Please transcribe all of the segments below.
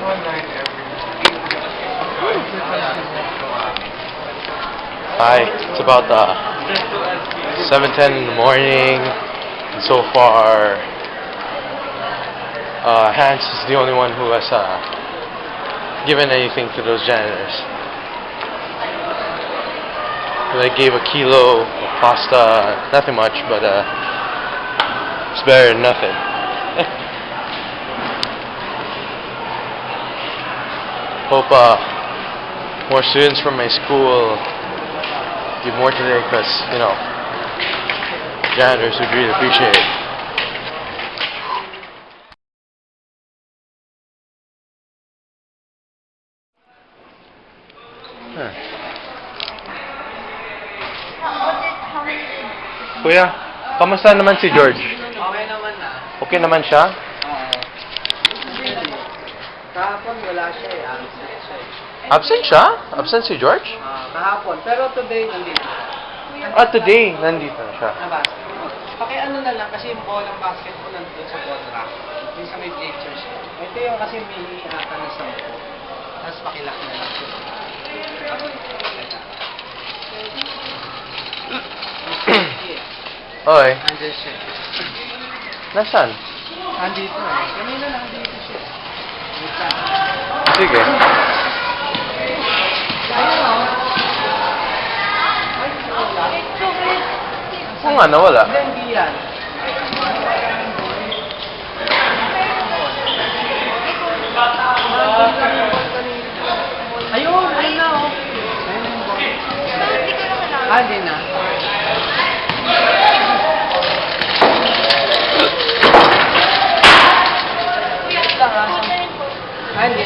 Hi, it's about 7:10 in the morning, and so far, Hans is the only one who has given anything to those janitors. They gave a kilo of pasta, nothing much, but it's better than nothing. Hope more students from my school give more today, because, you know, janitors would really appreciate it. Kuya, kamusta naman si George? Okay naman na. Okay naman siya? Oo. Kahapon wala siya eh. Absent siya eh. Absent siya? Absent si George? Kahapon. Pero today nandito siya. Today, nandito na siya. Na basketball. Pakiano na lang kasi yung ball ng basketball nandun sa kontra. Yung sa may bleachers siya. Ito yung kasi mini ata na 10. Tapos pakilaki na lang siya. Oy, Andun siya. nasaan? Andito eh. Kanina lang dito siya. Sige. Kung nga, nawala. Hindi yan. Ayun, ayun na oh. Hindi na. Hindi.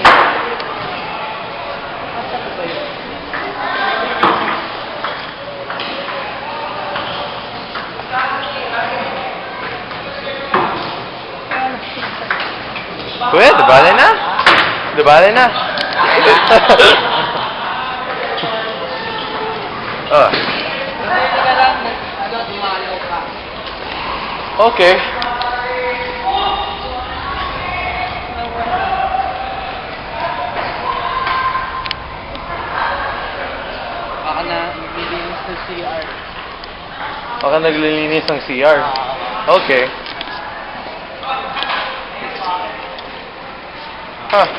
Kuya, dibali na? Dibali na? Oh. Hindi ka lang, dumalaw ka. Okay. Baka na naglilinis ng CR. Baka naglilinis ng CR. Okay. Huh.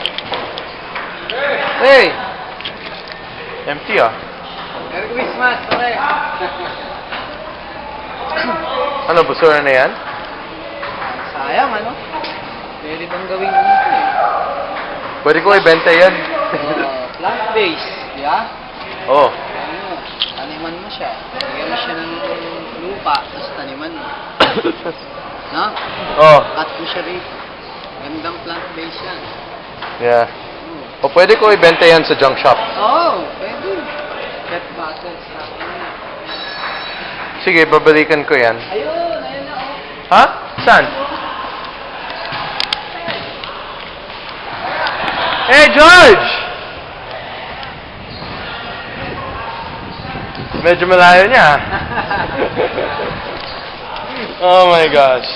Hey! Empty ah. Merry Christmas, pare! Ano, busura na yan? Sayang, ano? Pwede bang gawin ito eh? Pwede ko ibenta yan. Plant-based, di ba? Oh. Ano, taniman mo siya. Lagyan mo siya ng lupa, tapos taniman mo. No? Oh. Cut mo siya rito. Gandang plant-based yan. Yeah. O pwede ko ibenta yan sa junk shop. Oo, pwede. Pet bottles na. Sige, babalikan ko yan. Ayun, ayun na oh. Ha? Saan? Hey, George! Medyo malayo niya. Oh my gosh.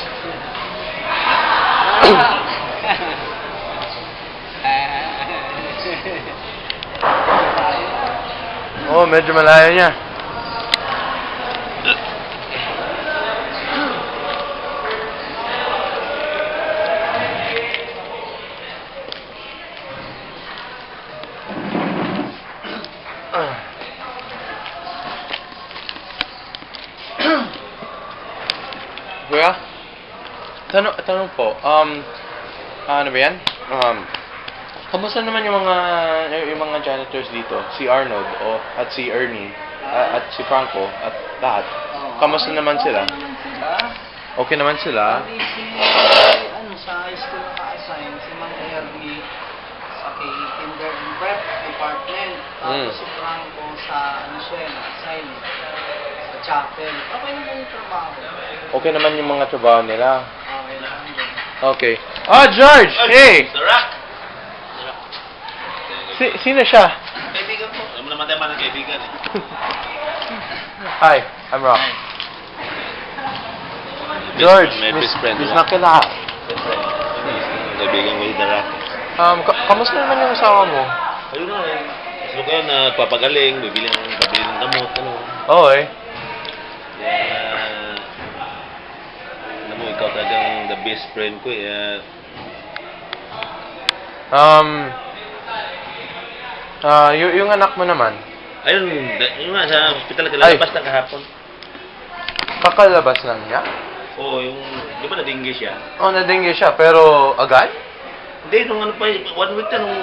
Oh, medyo malayo niya. Kuya, tanong po, ano ba yan? Kamusta naman yung mga janitors dito? Si Arnold at si Ernie at si Franco at lahat. Kamusta naman sila? Okay naman sila? Ano, sa high school naka-assign, si Mang Ernie sa kinder and prep department. Tapos si Franco sa, ano siya, naka-assign sa chapel. Okay naman yung trabaho. Okay naman yung mga trabaho nila. Okay lang. Okay. George! Hey! Sarak! Sino siya? Kaibigan po. Alam mo naman tayo ng kaibigan eh. Hi, I'm Rock. George, My best friend. Miss Nakila. Kaibigan ko yung Darak. Kamusta naman yung asawa mo? Ayun na eh. Gusto ko yan, nagpapagaling, bibili ng gamot, ano. Oo eh. Kaya, alam mo, ikaw talagang the best friend ko eh. Yung anak mo naman, Ayun, yung nga, sa hospital ka, lalabas na kahapon. kakalabas lang niya? Oo, yung, di ba nadingge siya? Nadingge siya, pero agad? Hindi, nung ano pa, 1 week na nung,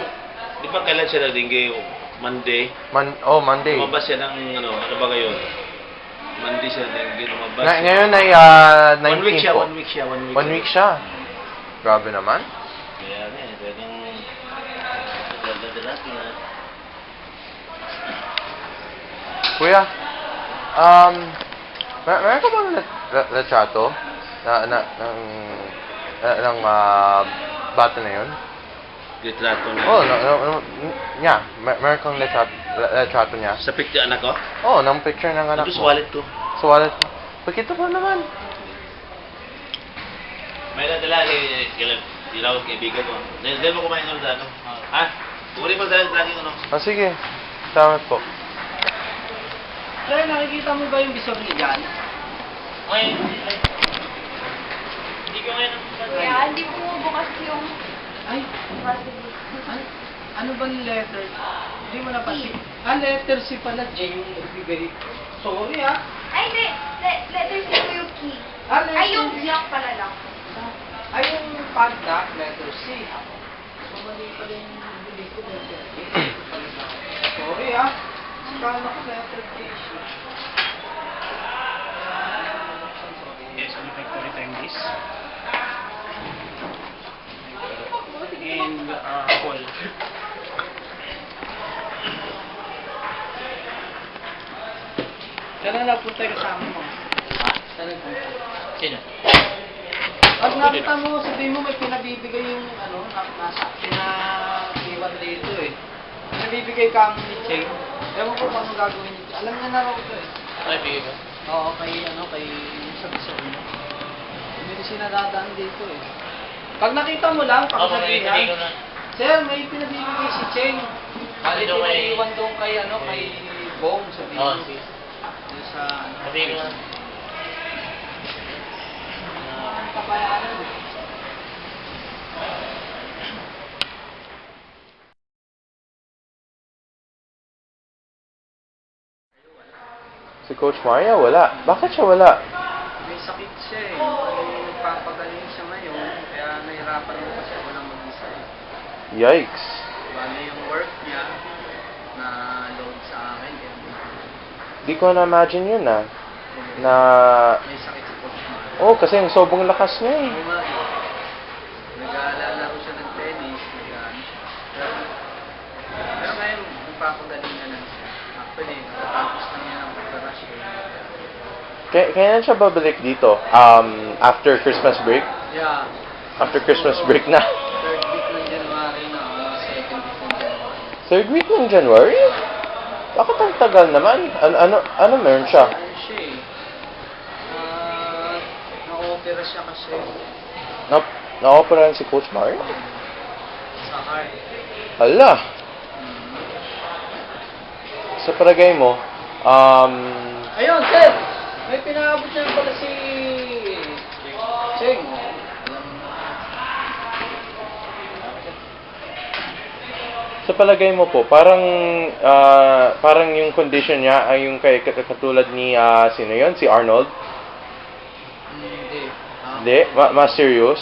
di ba kailan siya nadingge? Monday. Monday. Lumabas siya ng, ano ba ngayon? Monday siya nadingge, lumabas. Ngayon ay 1 week 19 siya, po. 1 week siya, 1 week. 1 week siya. Grabe naman. Kaya nga, talagang, dadalat na. Kuya, meron ka bang retrato ng bata na yun? Retrato na. Niya. Meron kang retrato niya? Sa picture anak ko? Ng picture ng anak Ito sa mo. wallet ko. Sa wallet mo. Pakita mo naman. May nadala hindi lang ako kaibigan ko. Dahil mo kumain ng ano. Ha? Uri pa dahil lagi ano. Sige. Salamat po. Sir, nakikita mo ba yung visor ni Jan? Hindi ko ngayon. Kaya hindi po bukas yung Ay, possible. ano ba yung letter? Hindi mo napansin. Letter C pala, J yung nagbibigay. Sorry Ay, hindi. Letter C po yung key. Letter Ay, yung block pala lang. Ay, yung contact, letter C. So, mali pala yung bibili ko, letter A. Sorry Kala ko letter A siya. Yes, I would like to return this. And call. Saan na napunta yung kasama mo? Saan nagpunta? Sino? Pag nakita mo, sabihin mo may pinabibigay yung nasa pinaiwan dito eh. Pinabibigay ka ni Cheng. Ewan ko bang gagawin niya. Alam niya na raw ito eh. Ay, bigay ba? Oo, kay sabi-sabi mo. Hindi siya nadadaan dito eh. Pag nakita mo lang, Ako, may pakisabihan. ko na. Sir, may pinabibigay si Cheng. Bali daw kay- pinaiwan doon kay kay Bong sabihin Oo, mo. sige. Doon sa Sabi ko na. kabayaran. Si Coach Maria, wala. Bakit siya wala? May sakit siya eh. May nagpapagaling siya ngayon. Kaya nahirapan mo kasi walang mag-isa eh. Yikes. Bale yung work niya na load sa akin. Kaya Di ko na-imagine yun na may sakit si Coach Mar. kasi yung sobrang lakas niya eh. Oo nga eh. Nag-aalala ko siya ng tennis. Pero ngayon, nagpapagaling na lang siya. Actually, natapos na niya ng operasyon. Kailan siya babalik dito? After Christmas break? Yeah. After Christmas break na? Third week ng January na. Second week ng January. Third week ng January? Bakit ang tagal naman? Ano meron siya? Ano siya eh. Na-opera siya kasi Na-operahan si Coach Mario? sa heart. Hala! Sa palagay mo, Ayun, sir! May pinaabot niya pala si Cheng. sa palagay mo po, parang yung condition niya ay yung katulad ni sino yon? Si Arnold? Hindi. Hindi, mas serious.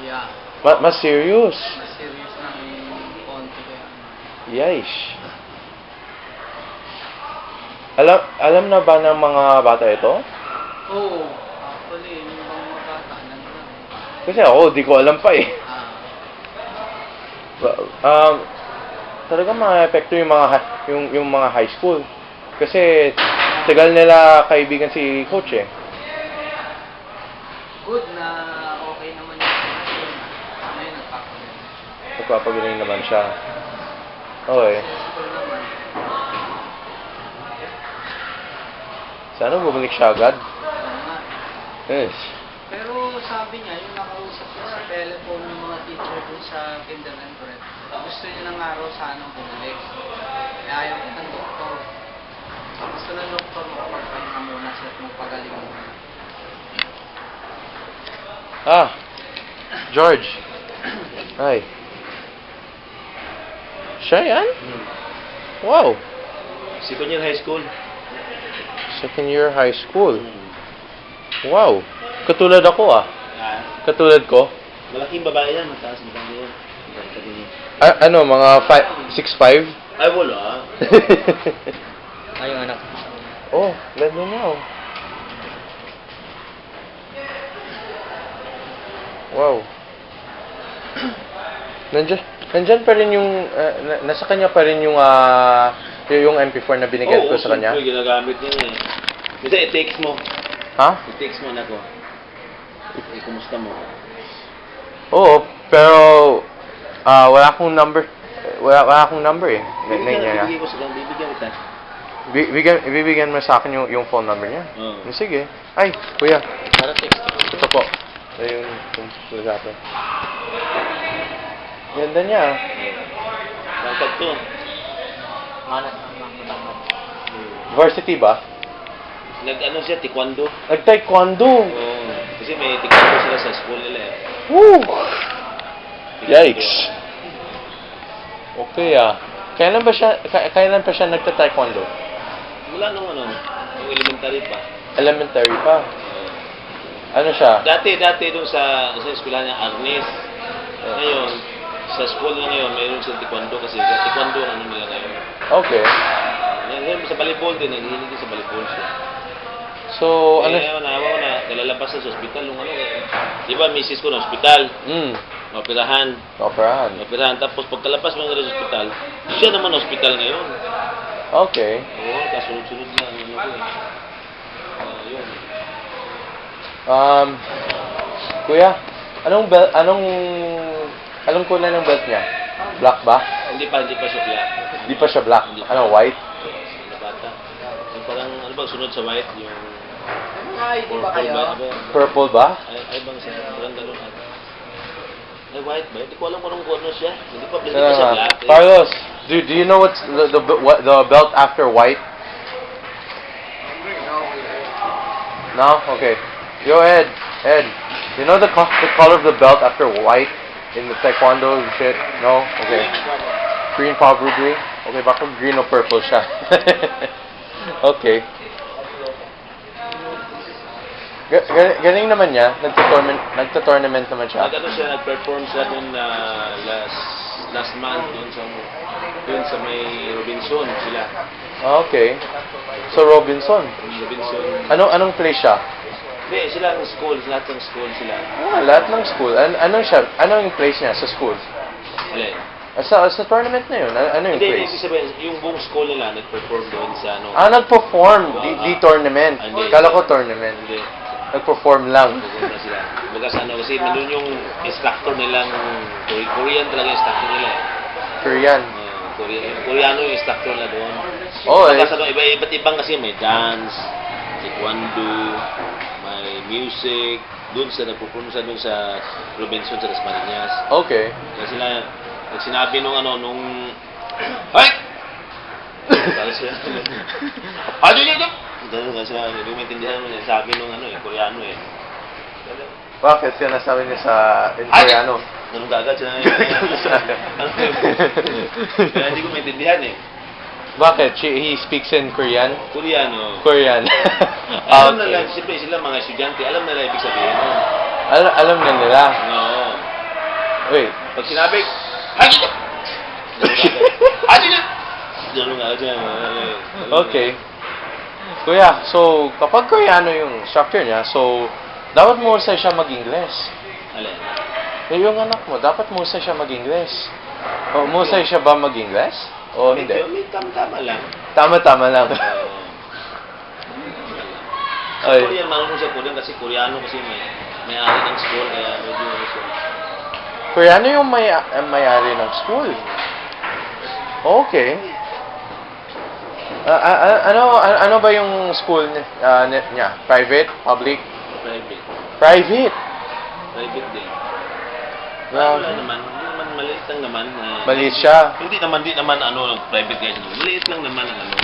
Yeah. Mas serious. Mas serious na may konti kaya. Yish. Alam na ba ng mga bata ito? Oo. Actually, yung bang mga bata, lang lang. Kasi ako, di ko alam pa eh. Talaga ma-epekto yung mga high school. Kasi tagal nila kaibigan si coach eh. Good na okay naman yung sitwasyon. Ngayon, nagpapagaling. Nagpapagaling naman siya. Okay. Successful naman. Sana bumalik siya agad. Oo nga. Yes. Pero sabi niya, yung nakausap niya sa telephone ng mga teacher dun sa kinder and prep, gusto niya ng araw sanang bumalik. Kaya ayaw niya ng doktor. Gusto ng doktor, makapagpahinga muna siya at magpagaling muna. Ah, George. Hi. Siya yan? Wow. Second year high school. Second year high school. Wow. Katulad ako ah. Ah, Katulad ko. malaking babae yan, mataas na kanya yan. Ano, mga 6'5"? Ay, wala. Ay, yung anak. Oh, let me know. Wow. Nandyan pa rin yung, nasa kanya pa rin yung MP4 na binigay ko sa kanya. Oo, ginagamit niya eh. Kasi i-text mo. Ha? I-text mo na ko. Kumusta mo? Oo, pero wala akong number. Wala akong number eh. Bibigyan ko sa bibigyan kita. Bibigyan mo sa akin yung phone number niya? Oo. Sige. Ay, kuya. Para text. Ito po. Ito yung usapan. Ganda niya. Bangkag to. Manas na mga Varsity ba? Nag-ano siya, taekwondo. Nag-taekwondo. Oo. Kasi may taekwondo sila sa school nila eh. Woo! Yikes. Okay ah. Kailan pa siya nagta-taekwondo? Mula nung ano, yung elementary pa. Elementary pa. Ano siya? Dati doon sa eskwelahan niya, Agnes. Ngayon, sa school na ngayon, mayroon siyang taekwondo kasi taekwondo ang ano nila ngayon. Okay. Ngayon, sa volleyball din, naghihilig din sa volleyball siya. So, ano? Naawa ko na, kalalabas na sa ospital. Nung ano, di ba, misis ko na ospital. Operahan. Operahan. Tapos pagkalabas mo na sa ospital, siya naman na ospital ngayon. Okay. Oo, kasunod-sunod na. Ano ko eh. Yun. Kuya, anong kulay ng belt niya? Black ba? Hindi pa siya black. Di pa siya black. Hindi pa. Ano, white? Ano bata? Yung parang, ano ba, sunod sa white, yung Ay, di ba kayo? Purple ba? Ay bang siya, parang gano'n. Ay, white ba? Hindi ko alam kung ano siya. Hindi pa siya black. Eh. Carlos, do you know what's the belt after white? No? Okay. Yo, Ed, you know the color of the belt after white in the taekwondo shit? No? Okay. Green, probably green? Okay, baka green o purple siya. Okay. Galing naman niya. Nagta-tournament naman siya. Nag-ano siya, nag-perform siya dun last month dun sa may Robinson sila. Okay. So, Robinson. Robinson. Anong place siya? Hindi, sila ang school, lahat ng school sila. Lahat ng school. Anong siya? Anong yung place niya sa school? Alin? Sa tournament na yun, ano yung Hindi, place? ibig sabihin, yung buong school nila nag-perform doon sa ano. Nag-perform. Di tournament. Hindi. Kala ko tournament. Hindi. Nag-perform lang. Pupunta sila. Baga sa ano, kasi nandun yung instructor nilang, Korean talaga yung instructor nila eh. Korean. Koreano yung instructor nila doon. Oh, Baga sa ano, iba't ibang kasi may dance, taekwondo, may music, doon sa nagpupunta doon sa Robinson sa Las Marinas. Okay. Kaya sila, pag sinabi nung Hoy! Kaya sila, ano dito? Ganun kasi sila, hindi maintindihan mo niya, sabi nung Koreano eh. Bakit sinasabi niya sa Koreano? Ganun gagad sila Kaya hindi ko maintindihan eh. Bakit? He speaks in Korean? Koreano. Korean. Alam na Okay. lang, siyempre sila mga estudyante, alam na lang ibig sabihin nun. Alam na nila. Oo. Wait. Pag sinabi, Hajito! Hajito! Ganun nga siya. Okay. Kuya, so kapag Koreano yung structure niya, so dapat mahusay siya mag-Ingles. Alin? Yung anak mo, dapat mahusay siya mag-Ingles. O, mahusay siya ba mag-Ingles? O hindi? May tama lang. Tama-tama lang. Sa Ay. Korean, marunong siya Korean kasi Koreano kasi may ari ng school kaya medyo siya. Koreano yung may-ari ng school. Okay. Ano ba yung school niya? Private? Public? Private. Private. private din. Wow. Wala naman, hindi naman maliit lang naman. Maliit siya. Hindi naman ano, private guys. Maliit lang naman ang ano.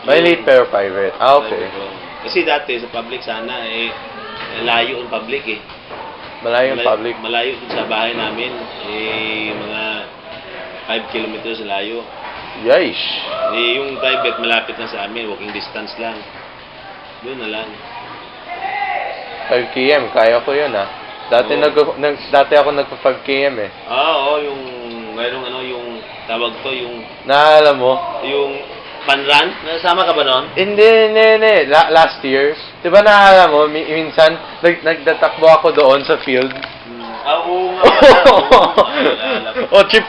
Maliit pero private. Ah, okay. Kasi dati sa public sana, layo ang public eh. Malayo yung public. Malayo dun sa bahay namin. Mga 5 kilometers layo. Yaish. Yung private malapit na sa amin, walking distance lang. Doon na lang. 5 km, kaya ko yun ah. Dati, Oo. dati ako nagpa 5 km eh. Oo, yung mayroong ano, yung tawag to, yung Naalala mo? panran. Nasama ka ba noon? Hindi. Last year. Di ba naalala mo, minsan, nagtatakbo ako doon sa field. Oo nga. Naalala ko. Oh, chip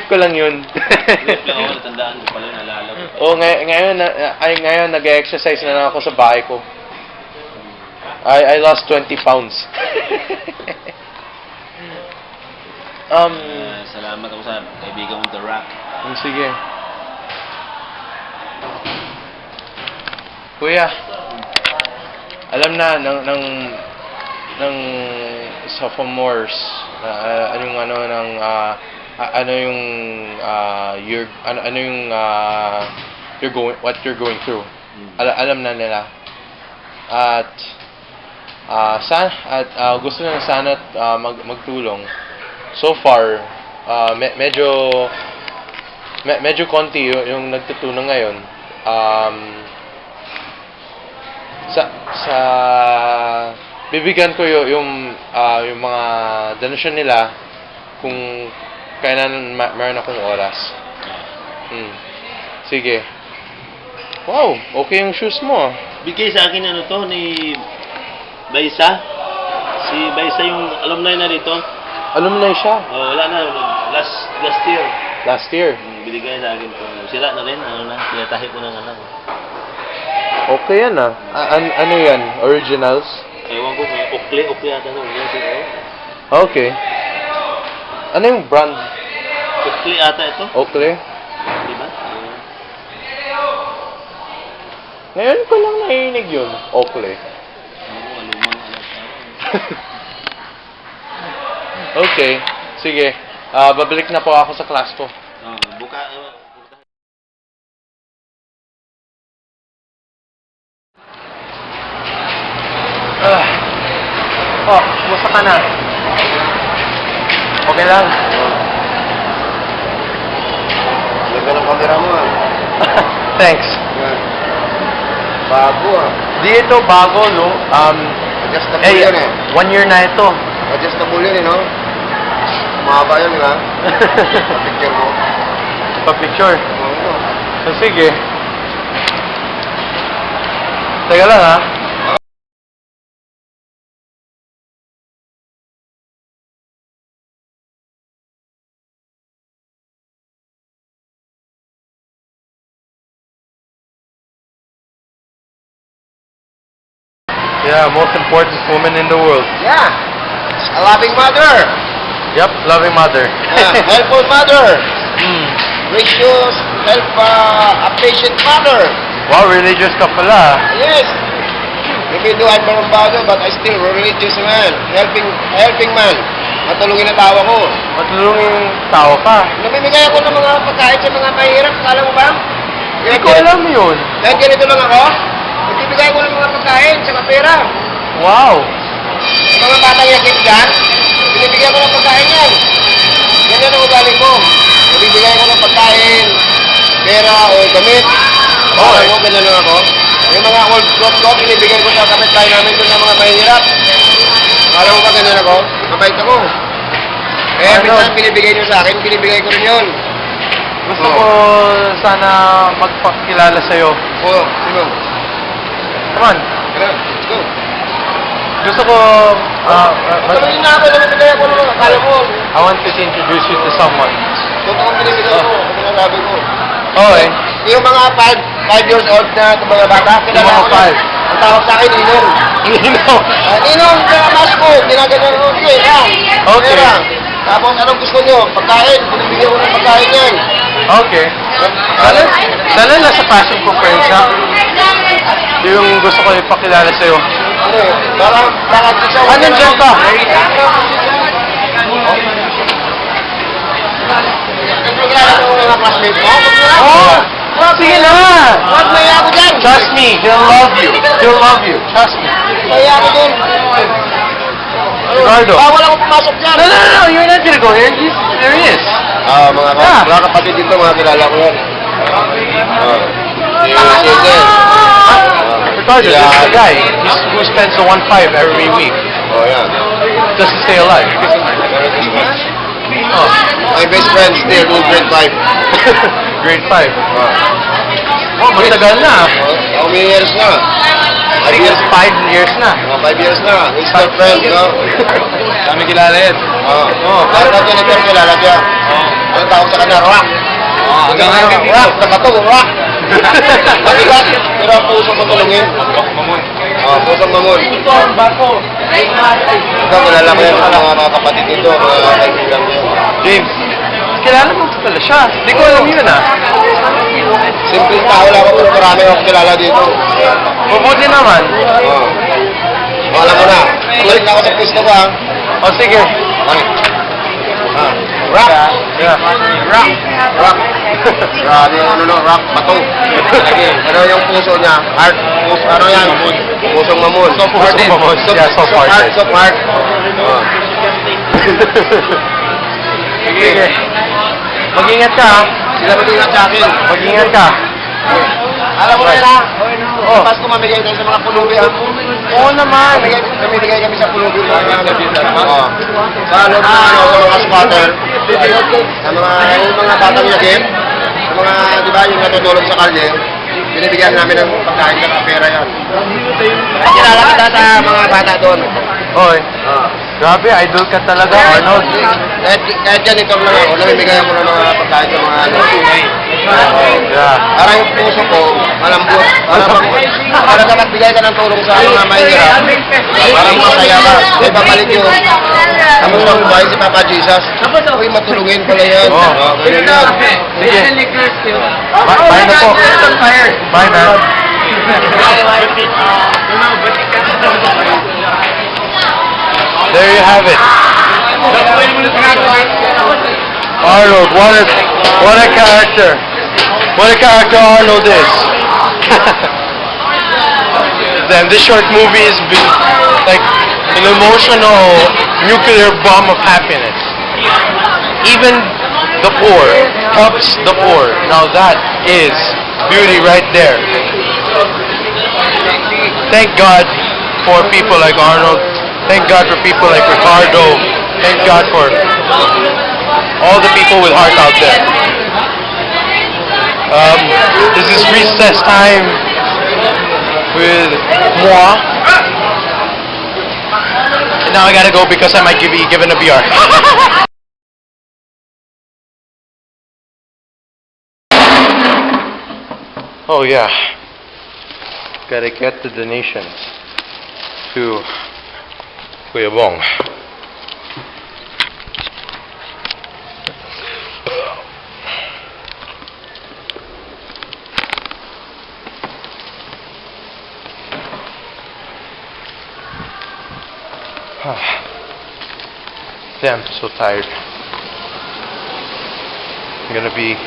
ko lang yun. Trip lang ako, natandaan ko pala, naalala ko. Oh, ngayon nag-exercise na lang ako sa bahay ko. I lost 20 pounds. Salamat ako sa kaibigan mong The Rock. Sige. Kuya, alam na ng sophomores ano yung ano ng ano yung what you're going through. Alam na nila. At gusto na sana magtulong. So far, medyo konti yung nagtutulong ngayon. Bibigyan ko yung mga donation nila kung kailan meron akong oras. Sige. Wow, okay yung shoes mo. Bigay sa akin ano to ni Baisa. Si Baisa yung alumni na rito. Alumni siya. Oh, wala na. Last year. Last year. Binigay sa akin to. Sira na rin. Ano na. Pinatahi ko ng ano. Okay yan ah. Ano yan? Originals? Ewan ko. May Oakley ata no. Okay. Ano yung brand? Oakley ata ito. Oakley? Diba? Ngayon ko lang naiinig yun. Oakley. Alumang Okay. Sige. Babalik na po ako sa class ko. Buka. Kumusta ka na? Okay lang. Ganda ng camera mo ah. Thanks. Yan. Bago ah. Di ito bago, no? Adjustable yan eh. 1 year na ito. Adjustable yan eh, no? Mahaba yan, di ba? Picture mo. Pa-picture. Oo. So, sige. Teka lang, ha? Yeah, most important woman in the world. Yeah. A loving mother. Yep, loving mother. Helpful mother. Mm. Gracious, a patient mother. Wow, religious ka pala. Yes. Even though I'm from Bago, but I still religious man. Helping man. Matulungin ang tawa ko. Matulungin tao ka. Namimigay ako ng mga pagkain sa mga mahirap. Alam mo ba? Hindi ko alam yun. Dahil ganito lang ako. Nagbibigay ko ng mga pagkain sa pera. Wow. Yung mga batang yakit dyan, binibigyan ko ng pagkain yan. Ganyan ang ugali ko. Nabibigay ko ng pagkain, pera o gamit. Okay. Mo, ganyan lang ako. Yung mga old clothes ko, binibigay ko sa kapitbahay namin doon ng mga mahirap. Alam mo ba ganyan ako? Mabait ako. Kaya Ano? minsan binibigay nyo sa akin, binibigay ko rin yun. Gusto ko sana magpakilala sa'yo. Oo, sino? Come on. Tara, let's go. Gusto ko, Patuloy na ako, namibigay ako naman. Akala mo, I want to introduce you to someone. totoo binibigay ko. Ano sinasabi ko? Okay. Yung mga 5 years old na mga bata, Yung mga ko na. five. Ang tawag sa akin, Ninong. Ninong. Ninong, sa mas ko, ginaganyan ko. Sige, ha? Okay. Pera. Tapos, anong gusto nyo? Pagkain, binibigyan ko ng pagkain yan. Okay. Dala na sa fashion conference ha. Yung gusto ko ipakilala sa'yo. Ano eh, baka gusto ko. Anong dyan ka? Kilala mo mga classmates mo? Oh! Sige na! Wag maya ako dyan! Trust me, he'll love you. He'll love you. Trust me. Maya ako dyan! Ricardo. Bawal ako pumasok dyan! No, you're not gonna go here. There he is. Mga kapatid dito, mga kilala ko yan. Sige. Ricardo, this is the guy who spends the 1.5 every week Oh, yan. just to stay alive. Oh, My best friend still doing grade 5. grade 5. Oh, matagal na. How many years na? I think it's 5 years na. 5 years na. We're still friends, no? Kami kilala yan. Lahat natin ito kilala siya. Ang tawag sa kanya, rock. Hanggang ngayon. Rock, nakato, rock. Mabigat, pero ang puso ko tulungin. Pusong mamon. Ito, kilala ko yan sa mga kapatid dito, mga kaibigan ko. James, kilala mo pala siya. Hindi ko alam yun ah. Simpleng tao lang ako, pero marami akong kilala dito. Mabuti naman. Alam mo na, balik na ako sa pwesto ko, ha? O sige. Okay. Rock. Yeah. Rock. Rock. Grabe yung ano no, rock, bato. Pero yung puso niya, heart. Puso, ano yan? Pusong mamon. Pusong mamon. Yeah, soft hearted. Soft heart. Sige. Mag-ingat ka ha. Sila mag-ingat sa akin. Mag-ingat ka. Alam mo na, oh. Pasko mamigay tayo sa mga pulubi, ha? Oo naman. Namimigay kami sa pulubi. Sa loob na, ano, sa mga squatter. Sa mga batang yagip. Sa mga, di ba, yung natutulog sa kalye. Binibigyan namin ng pagkain sa pera yan. Pakilala kita sa mga bata doon. Oy. Grabe, idol ka talaga, Arnold. Kahit ganito lang ako, namimigay ako ng mga pagkain sa mga ano. Yeah. Para yung puso ko, malambot. Para na nagbigay ka ng tulong sa mga mahirap. Para masaya ka. May babalik yun. Ang mga buhay si Papa Jesus. Uy, matulungin pala yan. Ganyan yan. Sige. Bye na po. Bye, man. There you have it. Arnold, what a character. What a character Arnold is. Then this short movie has been like an emotional nuclear bomb of happiness. Even the poor helps the poor. Now that is beauty right there. Thank God for people like Arnold. Thank God for people like Ricardo. Thank God for all the people with heart out there. This is recess time with moi. And now I gotta go because I might be given a BR. Oh yeah. Gotta get the donations to Kuya Bong. Damn, I'm so tired. I'm gonna be...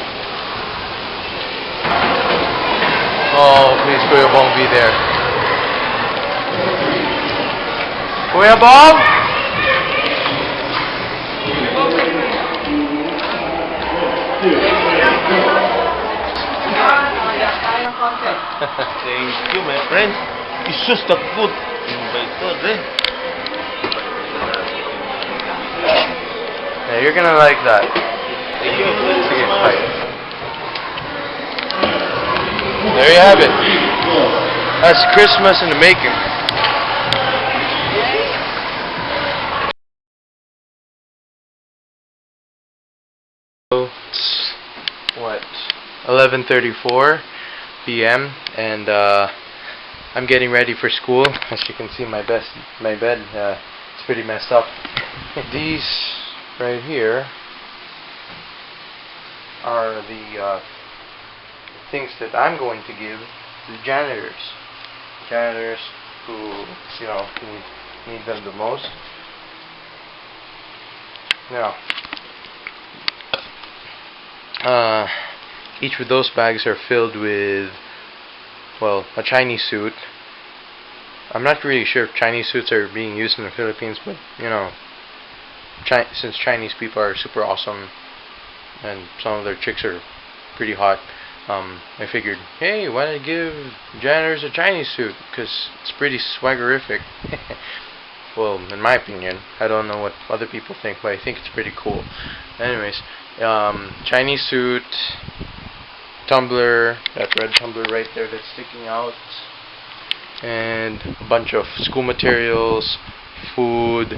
Oh, please, Kuya Bong, be there. Kuya Bong? Thank you, my friend. It's just a good invite, eh? Yeah, you're gonna like that. Thank you. Sige, bye. There you have it. That's Christmas in the making. It's what? 11:34 p.m. and I'm getting ready for school. As you can see, my bed it's pretty messed up. These right here are the things that I'm going to give to the janitors. Janitors who need them the most. Now, each of those bags are filled with, well, a Chinese suit. I'm not really sure if Chinese suits are being used in the Philippines, but since Chinese people are super awesome and some of their chicks are pretty hot, I figured, hey, why not give janitors a Chinese suit? Because it's pretty swaggerific. Well, in my opinion. I don't know what other people think, but I think it's pretty cool. Anyways, Chinese suit, tumbler, that red tumbler right there that's sticking out, and a bunch of school materials, food,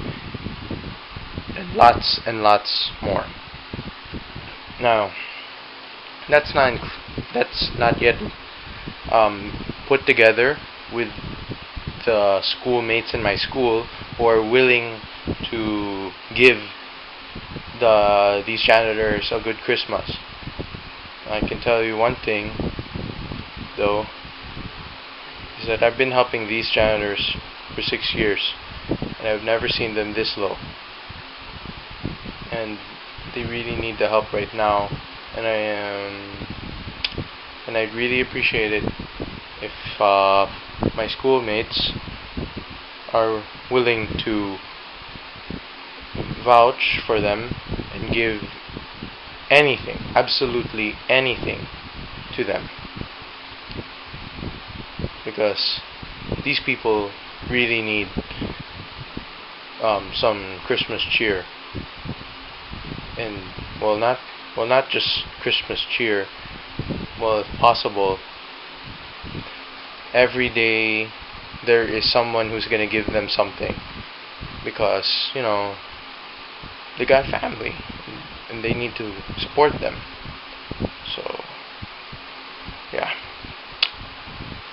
and lots more. Now, that's not yet put together with the schoolmates in my school who are willing to give these janitors a good Christmas. I can tell you one thing, though, is that I've been helping these janitors for 6 years, and I've never seen them this low. And they really need the help right now, and I'd really appreciate it if my schoolmates are willing to vouch for them and give anything, absolutely anything, to them, because these people really need some Christmas cheer, and not just Christmas cheer. Well, if possible, every day there is someone who's gonna give them something, because they got family and they need to support them. So yeah,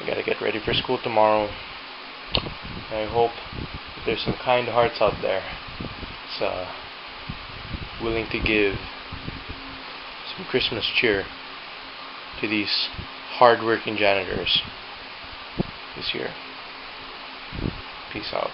I gotta get ready for school tomorrow. I hope that there's some kind hearts out there that's willing to give some Christmas cheer to these hard-working janitors this year. Peace out.